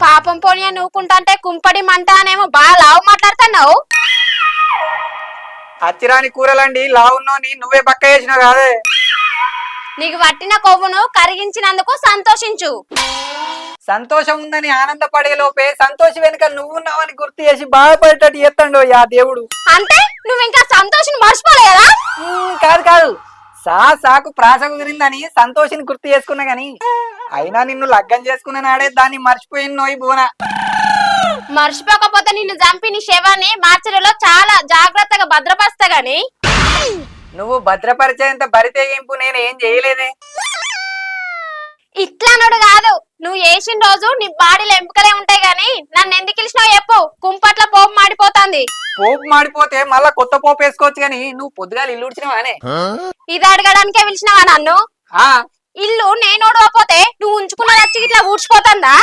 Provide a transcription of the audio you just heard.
పాపం పోనీ నువ్వుకుంటా కుంపడి మంట అనేమో బాగా లావు మాట్లాడుతున్నావు. అచ్చిరాని కూరలండి లావున్నోని నువ్వే పక్క చేసినావు కాదే. నీకు పట్టిన కొవ్వును కరిగించినందుకు సంతోషించు. సంతోషం ఉందని ఆనందపడే లోపే సంతోషం వెనుక నువ్వున్నావని గుర్తు చేసి బాధపడేటట్టు చేస్తాడు ఆ దేవుడు. అంటే నువ్వు ఇంకా సంతోషం మర్చిపోలేదా? కాదు కాదు, సాకు ప్రాస కుదిరిందని సంతోషిని గుర్తు చేసుకున్నా గాని అయినా నిన్ను లగ్గం చేసుకున్న నాడే దాన్ని మర్చిపోయిన నోయి బోనా. మర్చిపోకపోతే నిన్ను చంపి నీ శవాన్ని మార్చరిలో చాలా జాగ్రత్తగా భద్రపరుస్తా గాని. నువ్వు భద్రపరిచేంత బరి తెగింపు నేను ఏం చేయలేదే. ఇట్లా నడు కాదు, నువ్వు వేసిన రోజు నీ బాడీలో ఎంపికలే ఉంటాయి గాని నన్ను ఎందుకు పిలిచినావు చెప్పు. కుంపట్ల పోపు మాడిపోతుంది. పోపు మాడిపోతే మళ్ళా కొత్త పోపు వేసుకోవచ్చు గాని నువ్వు పొద్దుగాలు ఇల్లు ఉడిచినవానే. ఇది అడగడానికే పిలిచినావా నన్ను? ఇల్లు నేను ఓడవపోతే నువ్వు ఉంచుకున్న నచ్చి ఇట్లా ఊడ్చిపోతుందా?